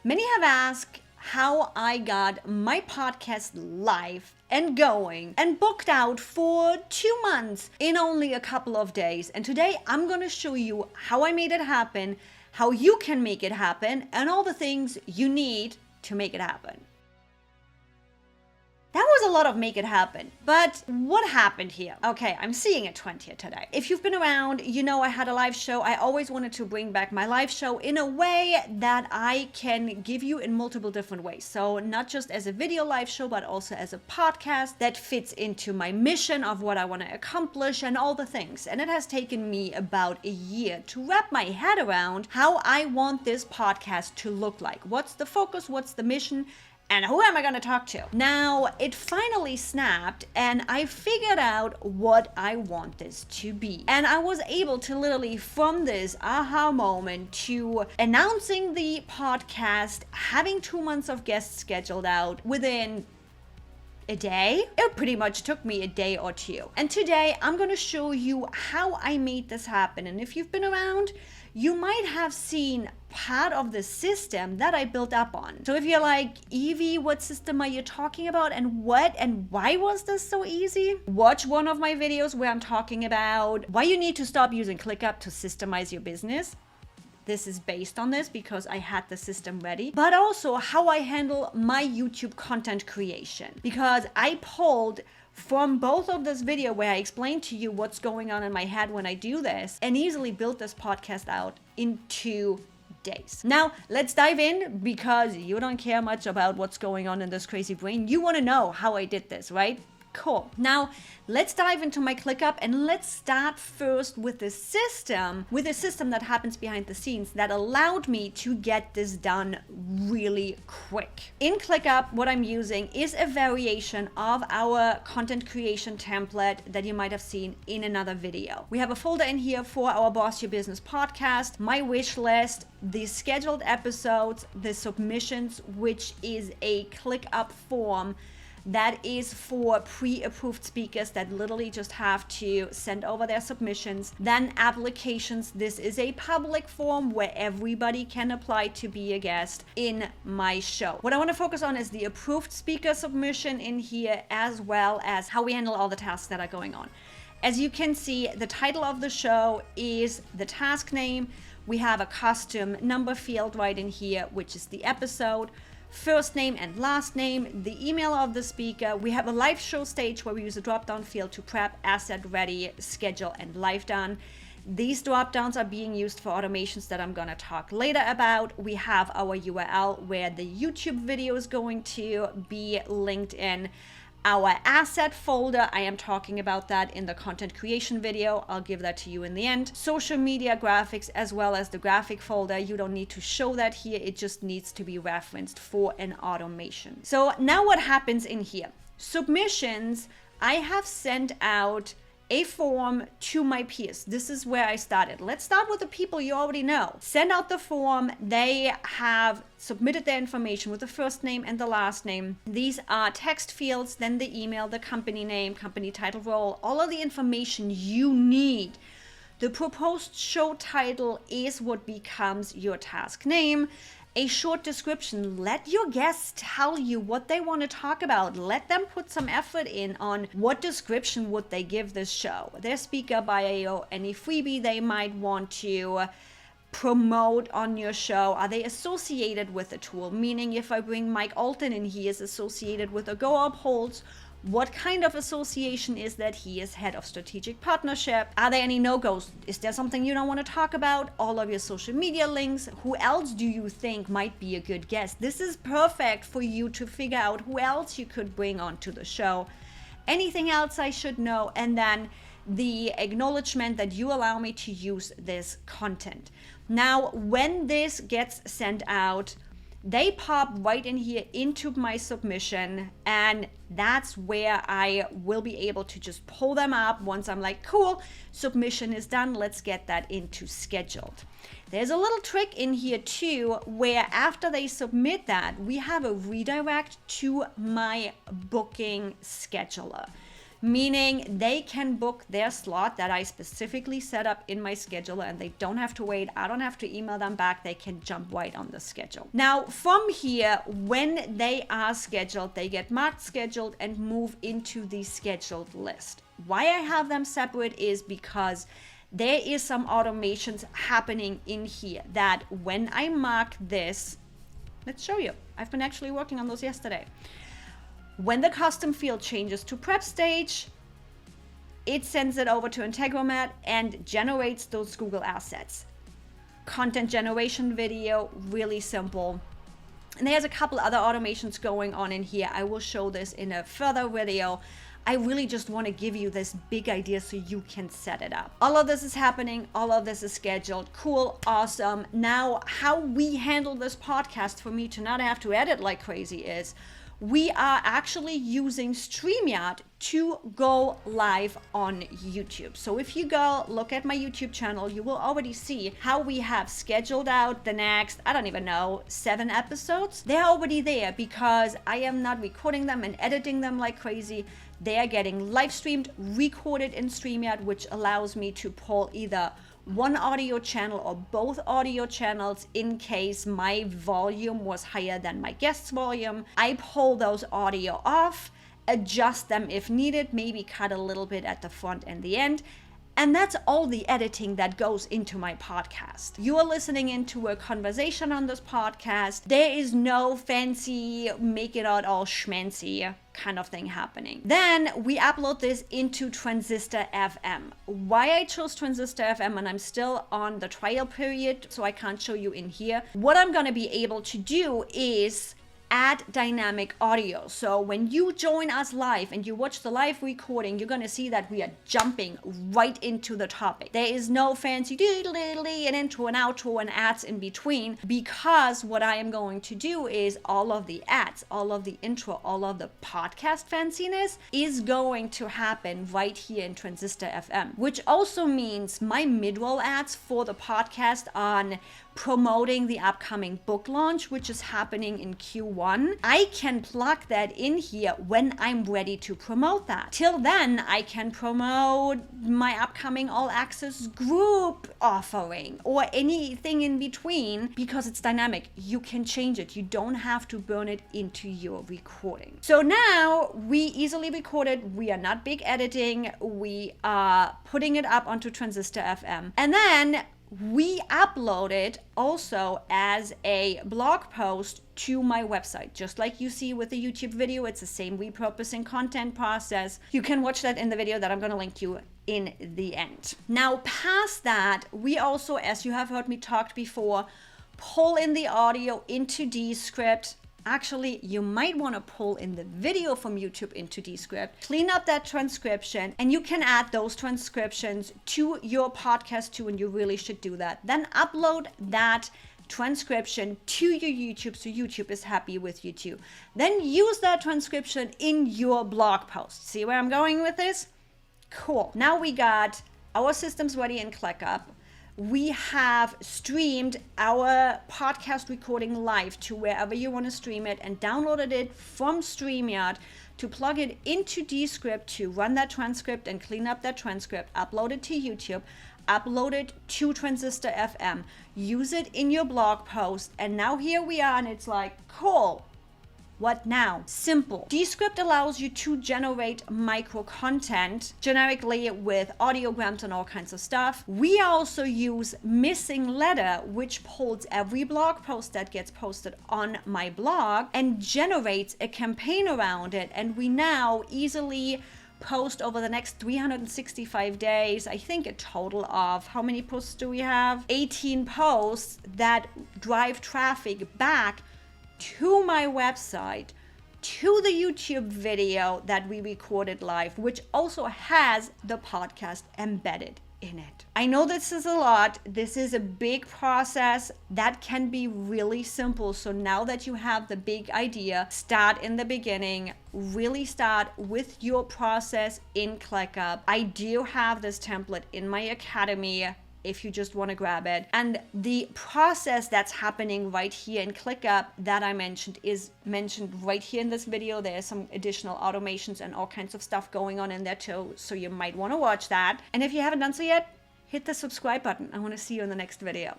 Many have asked how I got my podcast live and going and booked out for 2 months in only a couple of days. And today I'm going to show you how I made it happen, how you can make it happen, and all the things you need to make it happen. That was a lot of make it happen. But what happened here? Okay, I'm seeing a trend here today. If you've been around, you know I had a live show. I always wanted to bring back my live show in a way that I can give you in multiple different ways. So not just as a video live show, but also as a podcast that fits into my mission of what I want to accomplish and all the things. And it has taken me about a year to wrap my head around how I want this podcast to look like. What's the focus? What's the mission? And who am I going to talk to? Now, it finally snapped and I figured out what I want this to be. And I was able to literally, from this aha moment to announcing the podcast, having 2 months of guests scheduled out within a day. It pretty much took me a day or two. And today I'm going to show you how I made this happen. And if you've been around, you might have seen part of the system that I built up on. So if you're like, Evie, what system are you talking about and what and why was this so easy? Watch one of my videos where I'm talking about why you need to stop using ClickUp to systemize your business. This is based on this because I had the system ready, but also how I handle my YouTube content creation, because I pulled from both of this video where I explained to you what's going on in my head when I do this and easily built this podcast out in 2 days. Now, let's dive in because you don't care much about what's going on in this crazy brain. You want to know how I did this, right? Cool. Now, let's dive into my ClickUp and let's start first with the system that happens behind the scenes that allowed me to get this done really quick. In ClickUp, what I'm using is a variation of our content creation template that you might have seen in another video. We have a folder in here for our Boss Your Business podcast, my wish list, the scheduled episodes, the submissions, which is a ClickUp form that is for pre-approved speakers that literally just have to send over their submissions. Then applications. This is a public form where everybody can apply to be a guest in my show. What I want to focus on is the approved speaker submission in here, as well as how we handle all the tasks that are going on. As you can see, the title of the show is the task name. We have a custom number field right in here, which is the episode. First name and last name, the email of the speaker. We have a live show stage where we use a drop-down field to prep, asset ready, schedule, and live done. These drop-downs are being used for automations that I'm going to talk later about. We have our URL where the YouTube video is going to be linked in. Our asset folder, I am talking about that in the content creation video. I'll give that to you in the end. Social media graphics, as well as the graphic folder. You don't need to show that here. It just needs to be referenced for an automation. So now what happens in here? Submissions, I have sent out a form to my peers. This is where I started. Let's start with the people you already know. Send out the form. They have submitted their information with the first name and the last name. These are text fields, then the email, the company name, company title, role, all of the information you need. The proposed show title is what becomes your task name. A short description. Let your guests tell you what they want to talk about. Let them put some effort in on what description would they give this show. Their speaker bio, any freebie they might want to promote on your show. Are they associated with the tool? Meaning if I bring Mike Alton in, he is associated with a Go Up Holds. What kind of association is that? He is head of strategic partnership. Are there any no-goes? Is there something you don't want to talk about? All of your social media links. Who else do you think might be a good guest? This is perfect for you to figure out who else you could bring onto the show. Anything else I should know? And then the acknowledgement that you allow me to use this content. Now, when this gets sent out, they pop right in here into my submission, and that's where I will be able to just pull them up once I'm like, cool, submission is done, let's get that into scheduled. There's a little trick in here too, where after they submit that, we have a redirect to my booking scheduler. meaning they can book their slot that I specifically set up in my scheduler, and they don't have to wait. I don't have to email them back. They can jump right on the schedule. Now, from here, when they are scheduled, they get marked scheduled and move into the scheduled list. Why I have them separate is because there is some automations happening in here that when I mark this, let's show you. I've been actually working on those yesterday. When the custom field changes to prep stage, it sends it over to Integromat and generates those Google assets. Content generation video, really simple. And there's a couple other automations going on in here. I will show this in a further video. I really just want to give you this big idea so you can set it up. All of this is happening. All of this is scheduled. Cool. Awesome. Now, how we handle this podcast for me to not have to edit like crazy is we are actually using StreamYard to go live on YouTube. So if you go look at my YouTube channel, you will already see how we have scheduled out the next, I don't even know, 7 episodes. They're already there because I am not recording them and editing them like crazy. They are getting live streamed, recorded in StreamYard, which allows me to pull either one audio channel or both audio channels in case my volume was higher than my guest's volume. I pull those audio off, adjust them if needed, maybe cut a little bit at the front and the end. And that's all the editing that goes into my podcast. You are listening into a conversation on this podcast. There is no fancy, make it out all schmancy kind of thing happening. Then we upload this into Transistor FM. Why I chose Transistor FM, and I'm still on the trial period, so I can't show you in here. What I'm gonna be able to do is add dynamic audio. So when you join us live and you watch the live recording, you're gonna see that we are jumping right into the topic. There is no fancy an intro and outro and ads in between, because what I am going to do is all of the ads, all of the intro, all of the podcast fanciness is going to happen right here in Transistor FM, which also means my mid-roll ads for the podcast on promoting the upcoming book launch, which is happening in Q1. I can plug that in here when I'm ready to promote that. Till then, I can promote my upcoming all access group offering or anything in between, because it's dynamic. You can change it. You don't have to burn it into your recording. So now we easily recorded. We are not big editing. We are putting it up onto Transistor FM. And then we upload it also as a blog post to my website. Just like you see with the YouTube video, it's the same repurposing content process. You can watch that in the video that I'm going to link you in the end. Now, past that, we also, as you have heard me talk before, pull in the audio into Descript. Actually, you might want to pull in the video from YouTube into Descript, clean up that transcription, and you can add those transcriptions to your podcast too, and you really should do that. Then upload that transcription to your YouTube so YouTube is happy with you too. Then use that transcription in your blog post. See where I'm going with this? Cool. Now we got our systems ready in ClickUp. We have streamed our podcast recording live to wherever you want to stream it and downloaded it from StreamYard to plug it into Descript to run that transcript and clean up that transcript, upload it to YouTube, upload it to Transistor FM, use it in your blog post, and now here we are, and it's like, cool. What now? Simple. Descript allows you to generate micro content generically with audiograms and all kinds of stuff. We also use Missing Letter, which pulls every blog post that gets posted on my blog and generates a campaign around it. And we now easily post over the next 365 days, I think a total of, how many posts do we have? 18 posts that drive traffic back to my website, to the YouTube video that we recorded live, which also has the podcast embedded in it. I know this is a lot. This is a big process that can be really simple. So now that you have the big idea, start in the beginning, really start with your process in ClickUp. I do have this template in my academy. if you just want to grab it. And the process that's happening right here in ClickUp that I mentioned is mentioned right here in this video. There's some additional automations and all kinds of stuff going on in there too, so you might want to watch that. And if you haven't done so yet, hit the subscribe button. I want to see you in the next video.